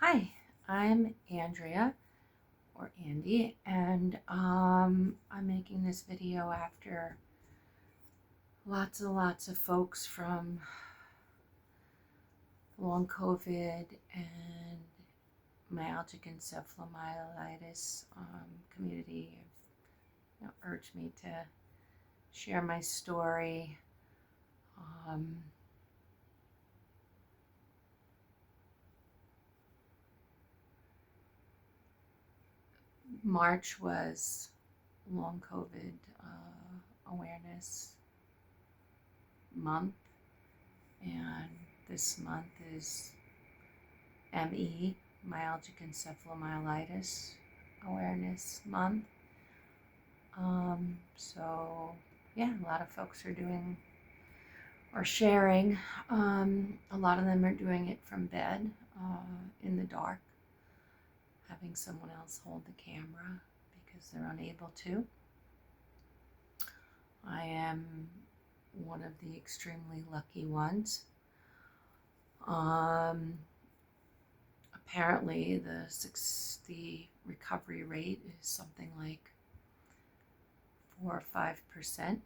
Hi, I'm Andrea or Andy, and I'm making this video after lots of folks from long COVID and myalgic encephalomyelitis community have urged me to share my story. Um, March was long COVID awareness month, and this month is ME, myalgic encephalomyelitis awareness month. So yeah, a lot of folks are doing or sharing. A lot of them are doing it from bed, in the dark, having someone else hold the camera because they're unable to. I am one of the extremely lucky ones. Apparently the recovery rate is something like 4 or 5%.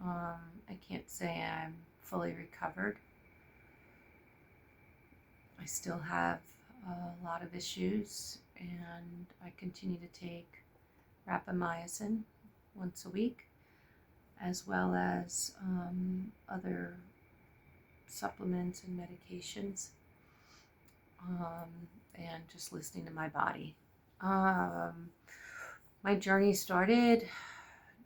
I can't say I'm fully recovered. I still have a lot of issues, and I continue to take rapamycin once a week, as well as other supplements and medications, and just listening to my body. My journey started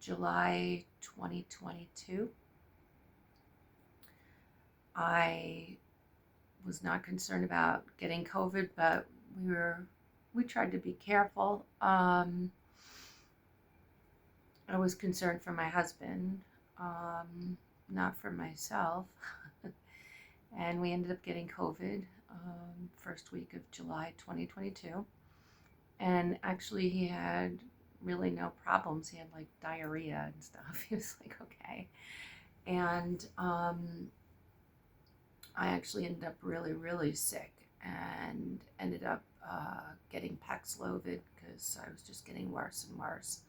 July 2022. I was not concerned about getting COVID, but we tried to be careful. I was concerned for my husband, not for myself. And we ended up getting COVID first week of July 2022. And actually he had really no problems. He had like diarrhea and stuff. He was like, okay. And I actually ended up really sick and ended up getting Paxlovid because I was just getting worse and worse.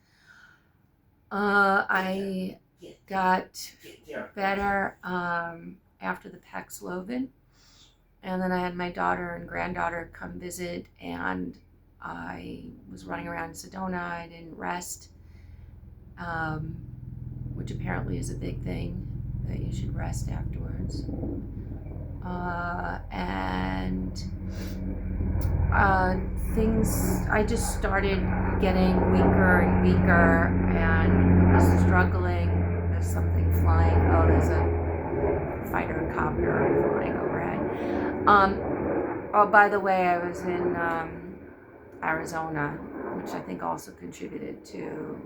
I got better after the Paxlovid, and then I had my daughter and granddaughter come visit, and I was running around in Sedona. I didn't rest, which apparently is a big thing, that you should rest afterwards. And I just started getting weaker and weaker, and was struggling. There's something flying. Oh, there's a fighter copter flying overhead. Oh, by the way, I was in Arizona, which I think also contributed to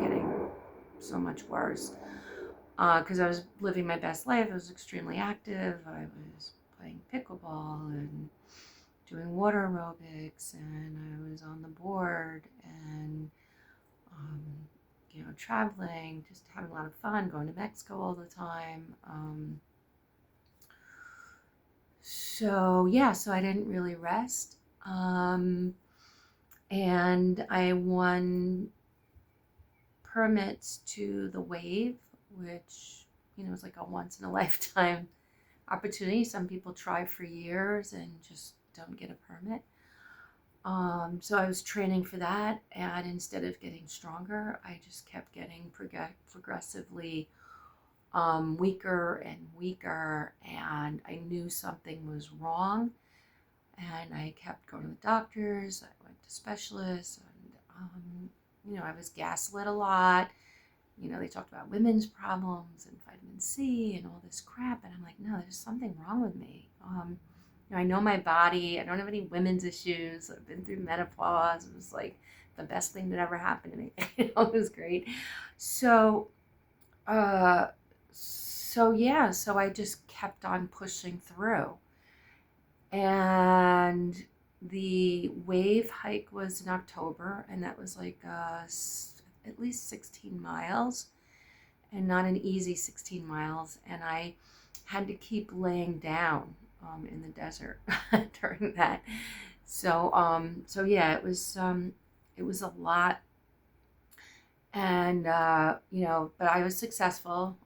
getting so much worse. Because I was living my best life. I was extremely active. I was playing pickleball and doing water aerobics, and I was on the board, and traveling, just having a lot of fun, going to Mexico all the time. So I didn't really rest. And I won permits to the Wave, which is like a once in a lifetime opportunity. Some people try for years and just don't get a permit. So I was training for that, and instead of getting stronger, I just kept getting progressively weaker and weaker, and I knew something was wrong, and I kept going to the doctors. I went to specialists, and I was gaslit a lot. They talked about women's problems and vitamin C and all this crap, and I'm like, no, there's something wrong with me. I know my body. I don't have any women's issues. I've been through menopause. It was like the best thing that ever happened to me. It was great. So I just kept on pushing through. And the Wave hike was in October, and that was like at least 16 miles, and not an easy 16 miles. And I had to keep laying down in the desert during that. So yeah, it was a lot, and but I was successful.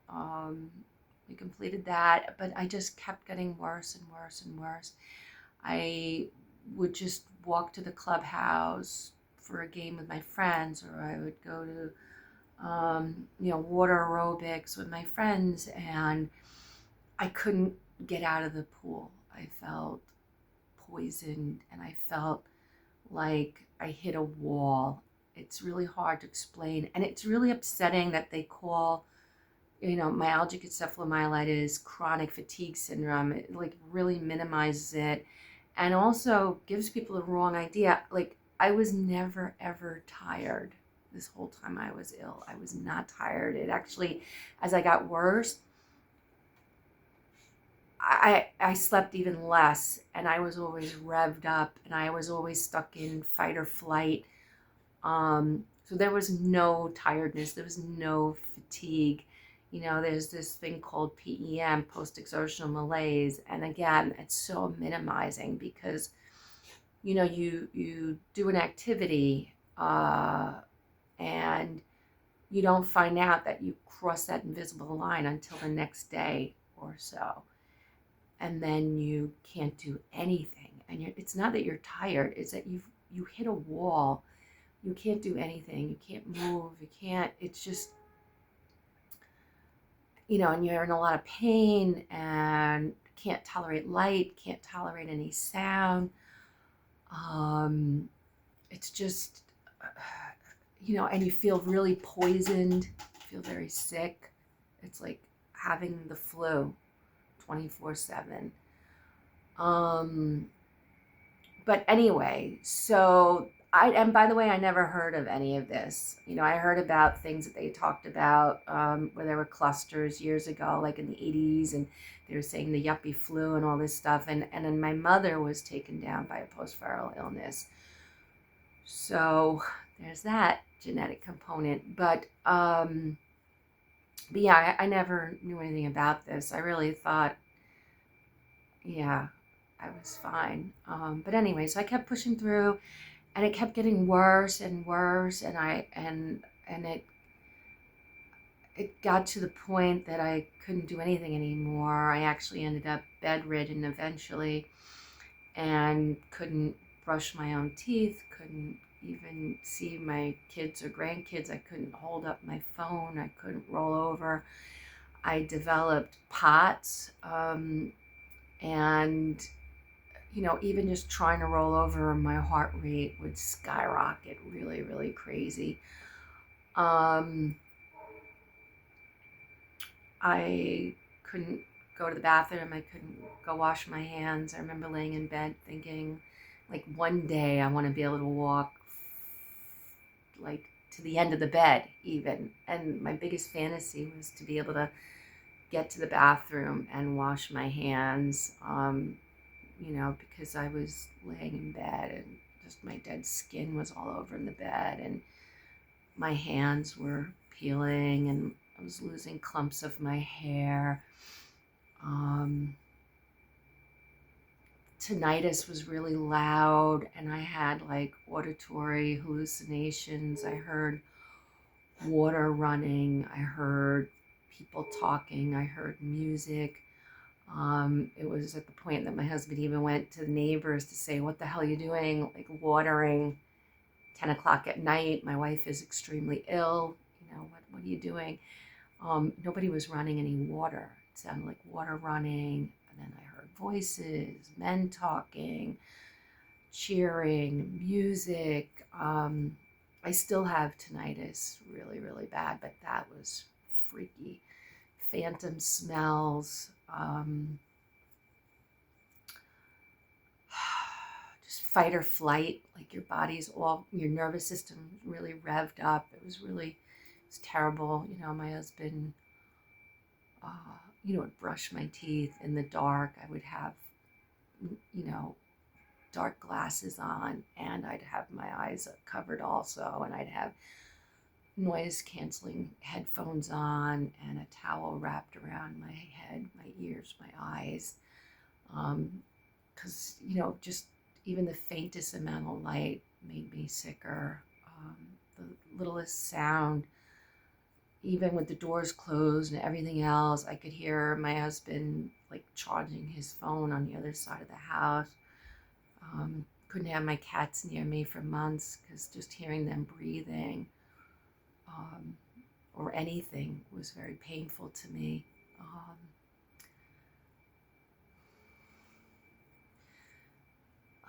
We completed that, but I just kept getting worse and worse and worse. I would just walk to the clubhouse for a game with my friends, or I would go to water aerobics with my friends, and I couldn't get out of the pool. I felt poisoned, and I felt like I hit a wall. It's really hard to explain, and it's really upsetting that they call myalgic encephalomyelitis chronic fatigue syndrome. It like really minimizes it, and also gives people the wrong idea. Like, I was never ever tired. This whole time I was ill, I was not tired. It actually, as I got worse, I slept even less, and I was always revved up, and I was always stuck in fight or flight. So there was no tiredness, there was no fatigue. There's this thing called PEM, post-exertional malaise, and again, it's so minimizing because you do an activity, and you don't find out that you cross that invisible line until the next day or so, and then you can't do anything. And it's not that you're tired, it's that you hit a wall. You can't do anything, you can't move, you can't, it's just, and you're in a lot of pain and can't tolerate light, can't tolerate any sound. It's just, and you feel really poisoned, you feel very sick. It's like having the flu 24/7. But anyway, and by the way, I never heard of any of this. I heard about things that they talked about, where there were clusters years ago, like in the 80s, and they were saying the yuppie flu and all this stuff. And then my mother was taken down by a post-viral illness. So there's that genetic component. But yeah, I never knew anything about this. I really thought, yeah, I was fine. But anyway, so I kept pushing through, and it kept getting worse and worse, and it got to the point that I couldn't do anything anymore. I actually ended up bedridden eventually, and couldn't brush my own teeth, couldn't even see my kids or grandkids. I couldn't hold up my phone, I couldn't roll over. I developed POTS, and even just trying to roll over, my heart rate would skyrocket really, really crazy. I couldn't go to the bathroom. I couldn't go wash my hands. I remember laying in bed thinking, like, one day I want to be able to walk, like, to the end of the bed even. And my biggest fantasy was to be able to get to the bathroom and wash my hands, because I was laying in bed and just my dead skin was all over in the bed, and my hands were peeling, and I was losing clumps of my hair. Tinnitus was really loud, and I had like auditory hallucinations. I heard water running, I heard people talking, I heard music. It was at the point that my husband even went to the neighbors to say, "What the hell are you doing? Like, watering 10 o'clock at night. My wife is extremely ill. What are you doing?" Nobody was running any water. It sounded like water running. And then I heard voices, men talking, cheering, music. I still have tinnitus really, really bad, but that was freaky. Phantom smells. Just fight or flight, like your nervous system really revved up. It's terrible. My husband, would brush my teeth in the dark. I would have, dark glasses on, and I'd have my eyes covered also, and I'd have noise canceling headphones on and a towel wrapped around my head, my ears, my eyes. Because, just even the faintest amount of light made me sicker. The littlest sound, even with the doors closed and everything else, I could hear my husband like charging his phone on the other side of the house. Couldn't have my cats near me for months because just hearing them breathing um, or anything was very painful to me.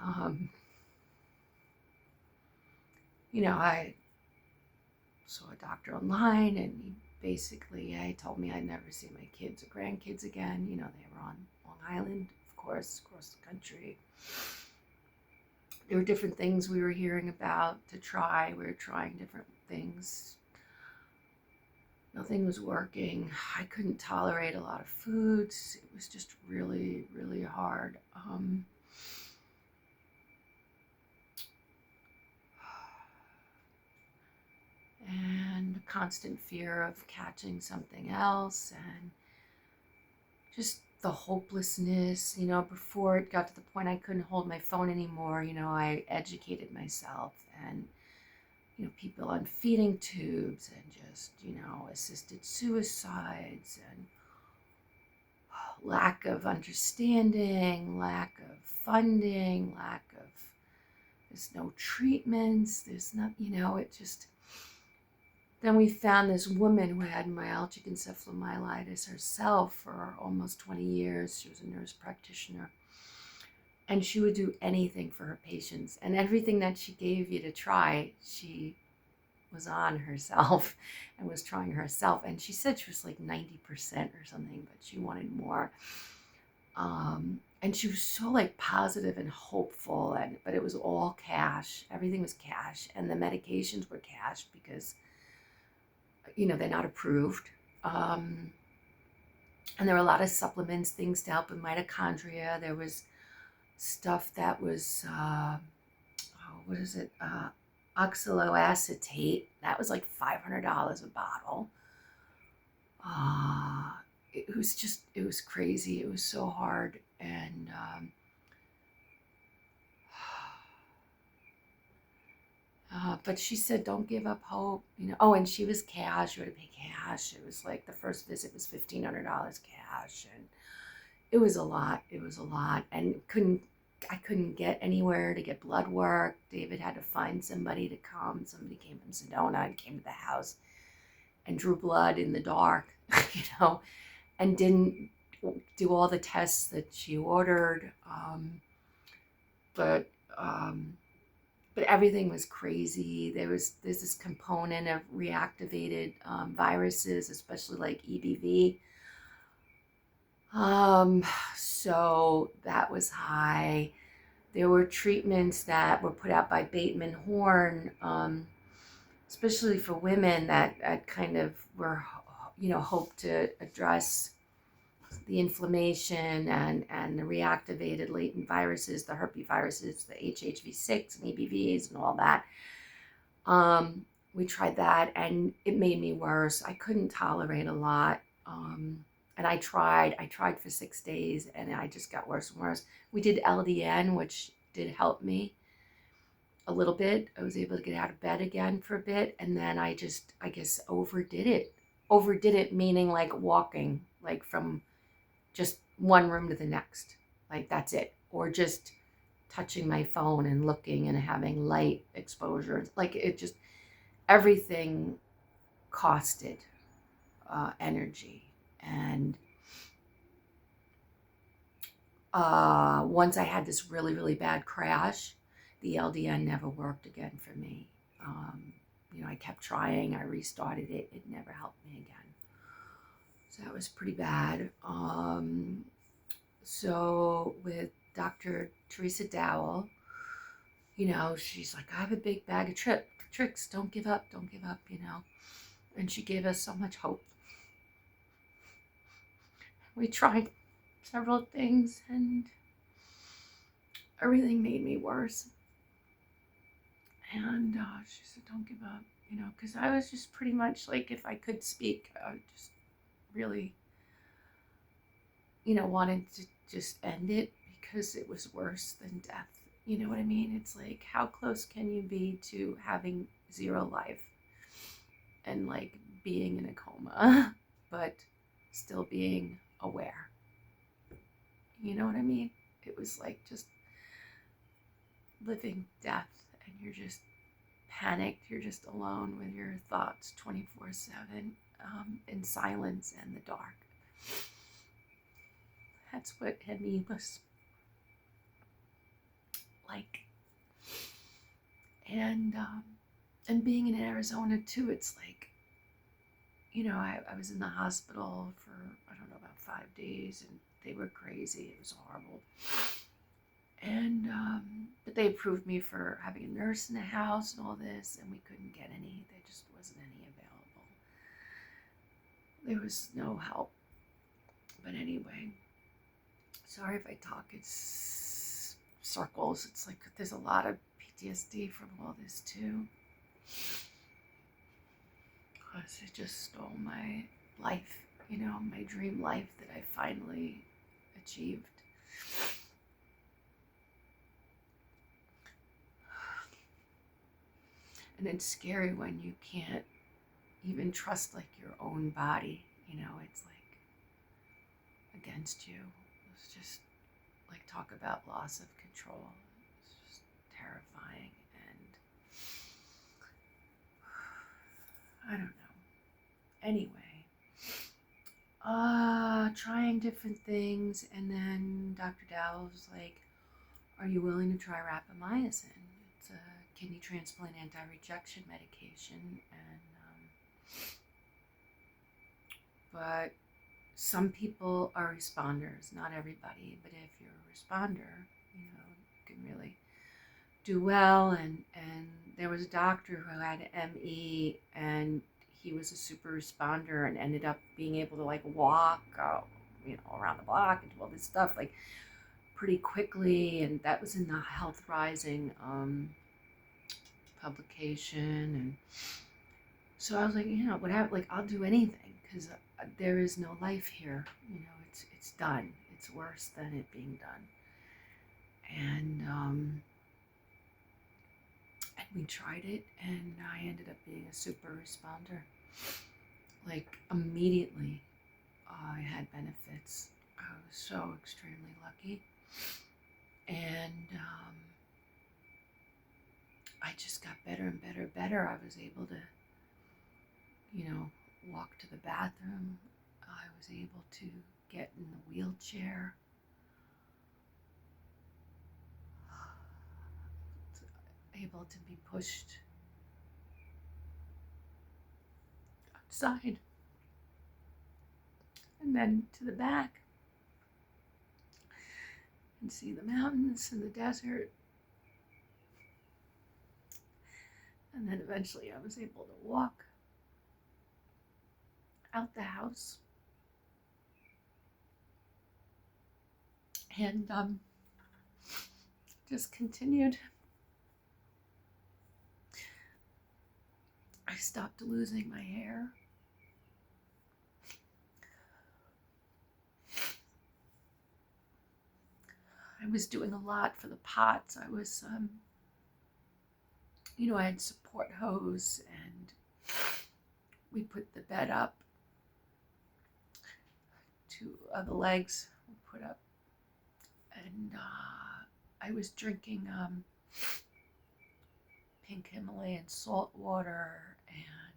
Um, I saw a doctor online, and he told me I'd never see my kids or grandkids again. They were on Long Island, of course, across the country. There were different things we were hearing about to try. We were trying different things. Nothing was working. I couldn't tolerate a lot of foods. It was just really, really hard. And constant fear of catching something else, and just the hopelessness. Before it got to the point I couldn't hold my phone anymore, I educated myself, and people on feeding tubes, and just assisted suicides, and lack of understanding, lack of funding, there's no treatments, there's not, it just. Then we found this woman who had myalgic encephalomyelitis herself for almost 20 years. She was a nurse practitioner. And she would do anything for her patients. And everything that she gave you to try, she was on herself and was trying herself. And she said she was like 90% or something, but she wanted more. And she was so like positive and hopeful, but it was all cash. Everything was cash. And the medications were cash because they're not approved. And there were a lot of supplements, things to help with mitochondria. There was stuff that was, oxaloacetate. That was like $500 a bottle. It was crazy. It was so hard. And but she said, don't give up hope. Oh, and she was cash. You had to pay cash. It was like the first visit was $1,500 cash. And it was a lot. And I couldn't get anywhere to get blood work. David had to find somebody to come. Somebody came from Sedona and came to the house and drew blood in the dark, and didn't do all the tests that she ordered. But everything was crazy. There's this component of reactivated viruses, especially like EBV. So that was high. There were treatments that were put out by Bateman Horn, especially for women that kind of were, hoped to address the inflammation and the reactivated latent viruses, the herpesviruses, the HHV6 and EBVs and all that. We tried that, and it made me worse. I couldn't tolerate a lot. And I tried for 6 days, and I just got worse and worse. We did LDN, which did help me a little bit. I was able to get out of bed again for a bit, and then I guess overdid it, meaning like walking, like from just one room to the next, like that's it, or just touching my phone and looking and having light exposure, like it just, everything costed energy. And once I had this really, really bad crash, the LDN never worked again for me. I kept trying. I restarted it. It never helped me again. So that was pretty bad. So with Dr. Teresa Dowell, she's like, I have a big bag of tricks. Don't give up. And she gave us so much hope. We tried several things, and everything made me worse. And she said, don't give up, because I was just pretty much like, if I could speak, I just really, wanted just end it because it was worse than death. You know what I mean? It's like, how close can you be to having zero life and like being in a coma, but still being aware? You know what I mean? It was like just living death, and you're just panicked. You're just alone with your thoughts 24/7, in silence and the dark. That's what Hemi was like. And being in Arizona too, it's like, I was in the hospital for, I don't know, about 5 days, and they were crazy. It was horrible. And but they approved me for having a nurse in the house and all this, and we couldn't get any. There just wasn't any available. There was no help. But anyway, sorry if I talk. It's circles. It's like there's a lot of PTSD from all this too. Because it just stole my life, my dream life that I finally achieved. And it's scary when you can't even trust like your own body, it's like against you. It's just like, talk about loss of control. It's just terrifying, and I don't know. Anyway, trying different things, and then Dr. Dow was like, are you willing to try rapamycin? It's a kidney transplant anti-rejection medication, and but some people are responders, not everybody, but if you're a responder, you can really do well. And there was a doctor who had ME, and he was a super responder and ended up being able to like walk, around the block and do all this stuff like pretty quickly. And that was in the Health Rising publication. And so I was like, whatever, like I'll do anything, because there is no life here. It's done. It's worse than it being done. And we tried it, and I ended up being a super responder. Like immediately, I had benefits. I was so extremely lucky, and I just got better and better and better. I was able to, walk to the bathroom. I was able to get in the wheelchair. Able to be pushed outside and then to the back and see the mountains and the desert. And then eventually I was able to walk out the house. And just continued. I stopped losing my hair. I was doing a lot for the POTS. I was, I had support hose, and we put the bed up. Two of the legs were put up. And I was drinking pink Himalayan salt water and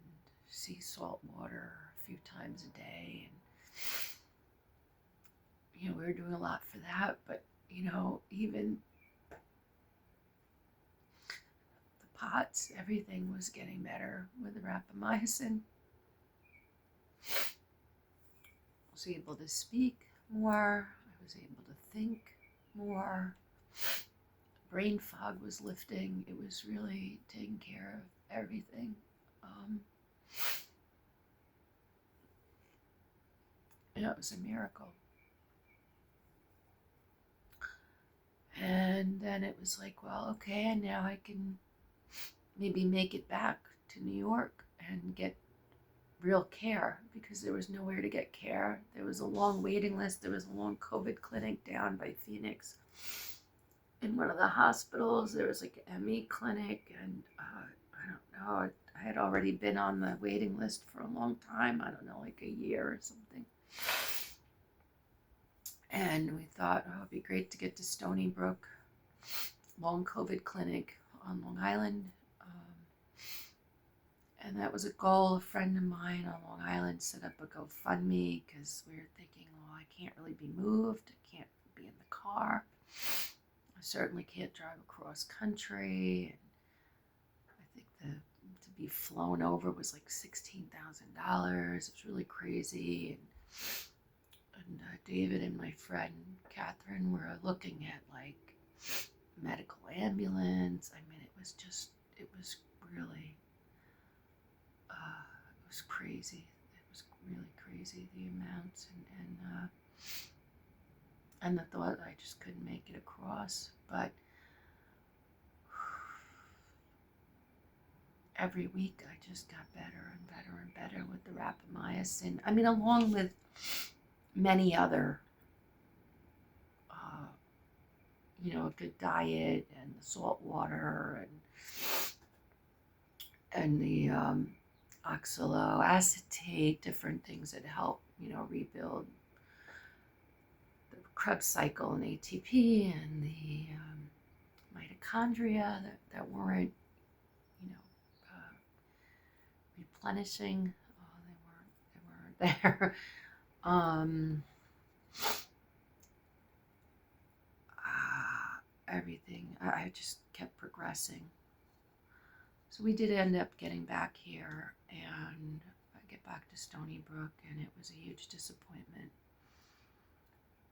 sea salt water a few times a day. And, we were doing a lot for that. But, even the POTS, everything was getting better with the rapamycin. I was able to speak more. I was able to think more. Brain fog was lifting. It was really taking care of everything. It was a miracle. And then it was like, well, okay, and now I can maybe make it back to New York and get real care because there was nowhere to get care. There was a long waiting list. There was a long COVID clinic down by Phoenix. In one of the hospitals, there was like an ME clinic, and I don't know. I had already been on the waiting list for a long time. I don't know, like a year or something. And we thought, oh, it'd be great to get to Stony Brook, long COVID clinic on Long Island. And that was a goal. A friend of mine on Long Island set up a GoFundMe because we were thinking, well, I can't really be moved. I can't be in the car. I certainly can't drive across country. And I think to be flown over was like $16,000. It was really crazy. And David and my friend Catherine were looking at like medical ambulance. I mean, it was really, it was crazy. It was really crazy, the amounts and the thought I just couldn't make it across. But every week I just got better and better and better with the rapamycin. I mean, along with many other, a good diet and the salt water and the oxaloacetate, different things that help, rebuild the Krebs cycle and ATP and the mitochondria that weren't, replenishing. They weren't there. Everything. I just kept progressing. So we did end up getting back here, and I get back to Stony Brook, and it was a huge disappointment.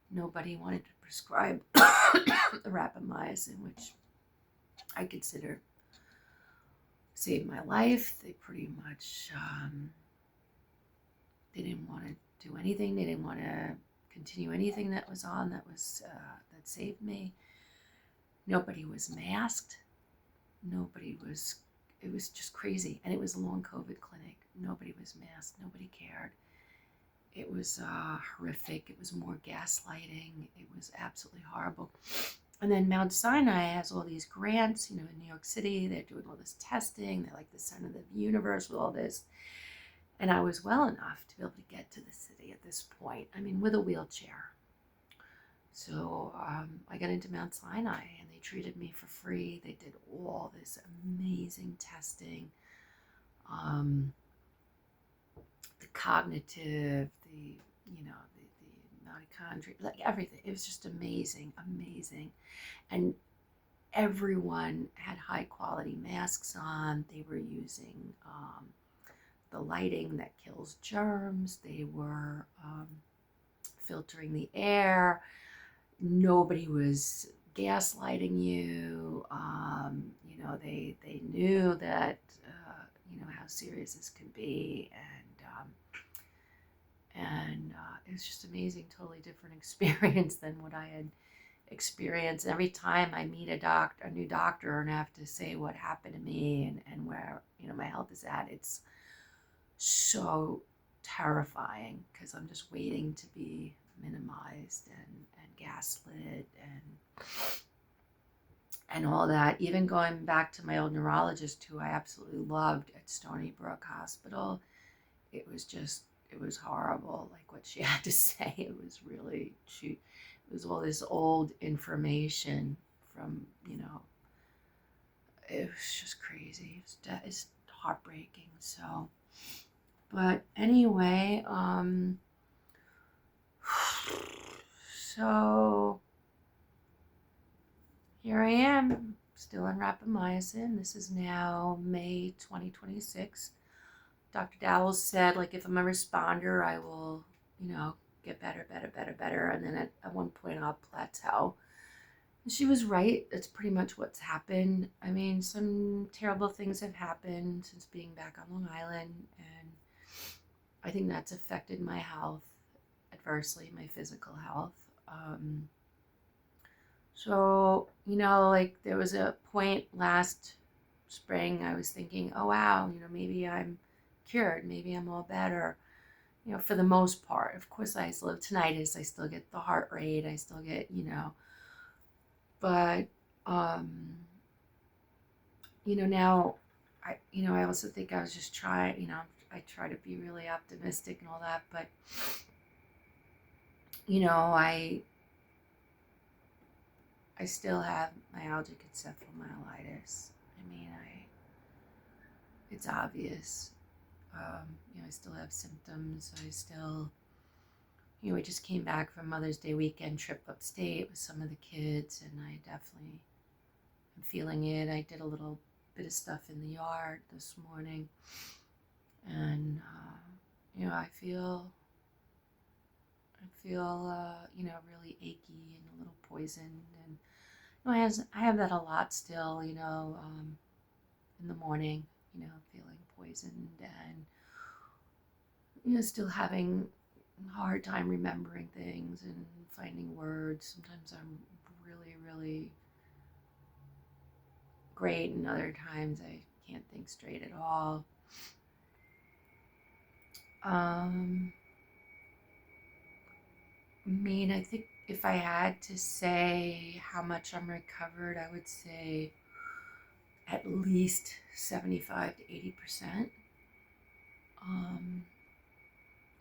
Nobody wanted to prescribe the rapamycin, which I consider saved my life. They pretty much, they didn't want to do anything. They didn't want to continue anything that was on that saved me. Nobody was masked. It was just crazy. And it was a long COVID clinic. Nobody was masked. Nobody cared. It was horrific. It was more gaslighting. It was absolutely horrible. And then Mount Sinai has all these grants, in New York City. They're doing all this testing. They're like the center of the universe with all this. And I was well enough to be able to get to the city at this point. I mean, with a wheelchair. So I got into Mount Sinai, and they treated me for free. They did all this amazing testing, the cognitive, the mitochondria, like everything. It was just amazing. And everyone had high quality masks on. They were using the lighting that kills germs. They were filtering the air. Nobody was gaslighting you. They knew that how serious this could be, and it was just amazing. Totally different experience than what I had experienced. Every time I meet a new doctor, and I have to say what happened to me and where my health is at, it's so terrifying because I'm just waiting to be minimized and gaslit and all that. Even going back to my old neurologist, who I absolutely loved at Stony Brook Hospital, it was horrible, like what she had to say. It was really, it was all this old information from, it was just crazy. It's heartbreaking. So, but anyway, so here I am, still on rapamycin. This is now May 2026. Dr. Dowell said, like, if I'm a responder, I will, get better. And then at one point I'll plateau. And she was right. That's pretty much what's happened. I mean, some terrible things have happened since being back on Long Island. And I think that's affected my health adversely, my physical health. So, like there was a point last spring I was thinking, oh wow, maybe I'm cured. Maybe I'm all better, for the most part. Of course, I still have tinnitus. I still get the heart rate. I still get, but, now I also think I was just trying, I try to be really optimistic and all that, but, I still have myalgic encephalomyelitis. It's obvious. I still have symptoms. I still, we just came back from Mother's Day weekend trip upstate with some of the kids, and I definitely am feeling it. I did a little bit of stuff in the yard this morning, and, I feel, really achy and a little poisoned, and I have that a lot still, in the morning, feeling poisoned and, still having a hard time remembering things and finding words. Sometimes I'm really, really great, and other times I can't think straight at all. I think if I had to say how much I'm recovered, I would say at least 75 to 80%,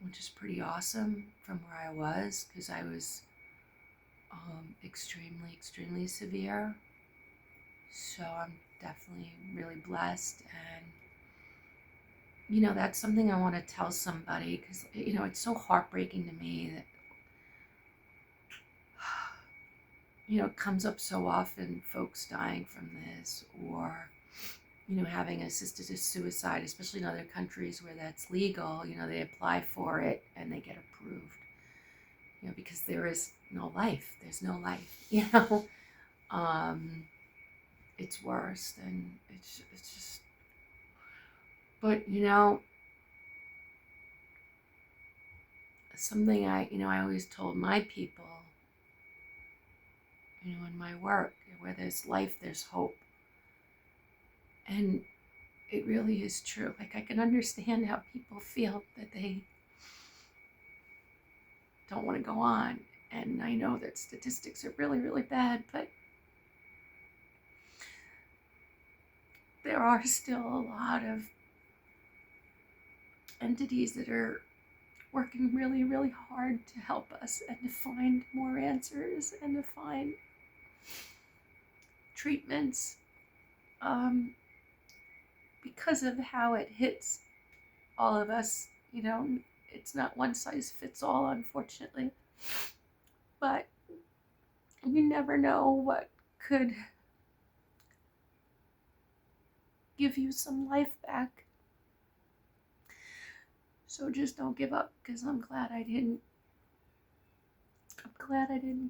which is pretty awesome from where I was, because I was extremely, extremely severe. So I'm definitely really blessed, and that's something I want to tell somebody, because it's so heartbreaking to me that it comes up so often, folks dying from this, or having assisted suicide, especially in other countries where that's legal. They apply for it and they get approved, because there is no life. There's no life. It's worse, and it's just. But something I always told my people, in my work, where there's life, there's hope. And it really is true. Like, I can understand how people feel that they don't want to go on. And I know that statistics are really, really bad, but there are still a lot of entities that are working really, really hard to help us and to find more answers and to find treatments, because of how it hits all of us. It's not one size fits all, unfortunately, but you never know what could give you some life back. So just don't give up, because I'm glad I didn't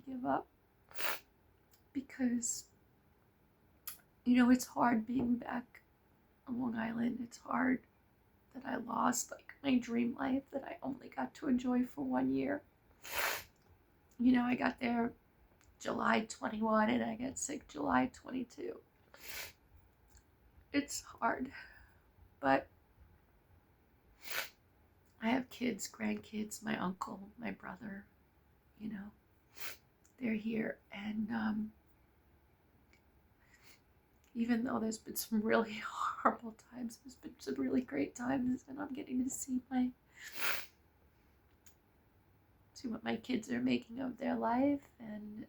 give up, because it's hard being back on Long Island. It's hard that I lost like my dream life that I only got to enjoy for 1 year. I got there July 21 and I got sick July 22. It's hard, but I have kids, grandkids, my uncle, my brother, they're here, and even though there's been some really horrible times, there's been some really great times, and I'm getting to see what my kids are making of their life, and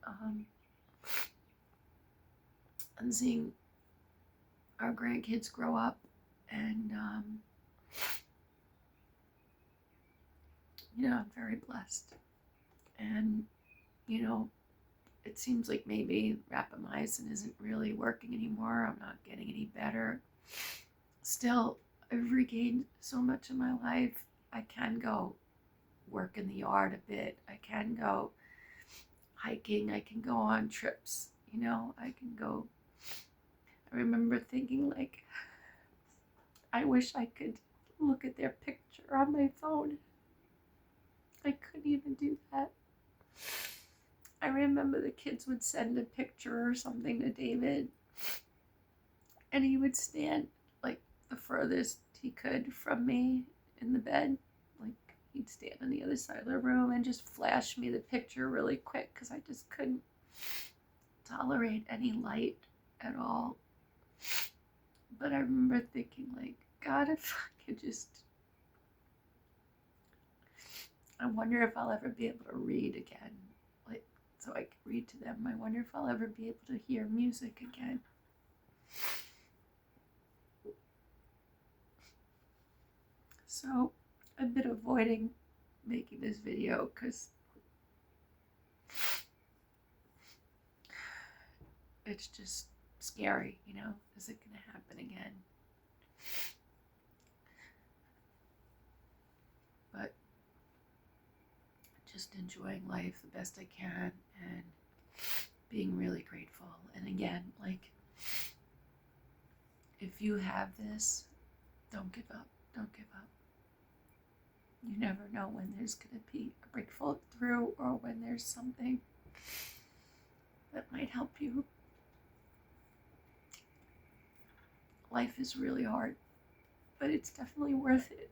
I'm seeing our grandkids grow up, and I'm very blessed, and it seems like maybe rapamycin isn't really working anymore. I'm not getting any better. Still, I've regained so much in my life. I can go work in the yard a bit. I can go hiking. I can go on trips. I can go. I remember thinking, like, I wish I could look at their picture on my phone. I couldn't even do that. I remember the kids would send a picture or something to David, and he would stand like the furthest he could from me in the bed. Like, he'd stand on the other side of the room and just flash me the picture really quick because I just couldn't tolerate any light at all. But I remember thinking, like, God, if I could just, I wonder if I'll ever be able to read again, like, so I can read to them. I wonder if I'll ever be able to hear music again. So I've been avoiding making this video because it's just scary, you know? Is it going to happen again? But just enjoying life the best I can and being really grateful. And again, like, if you have this, don't give up. Don't give up. You never know when there's going to be a breakthrough or when there's something that might help you. Life is really hard, but it's definitely worth it.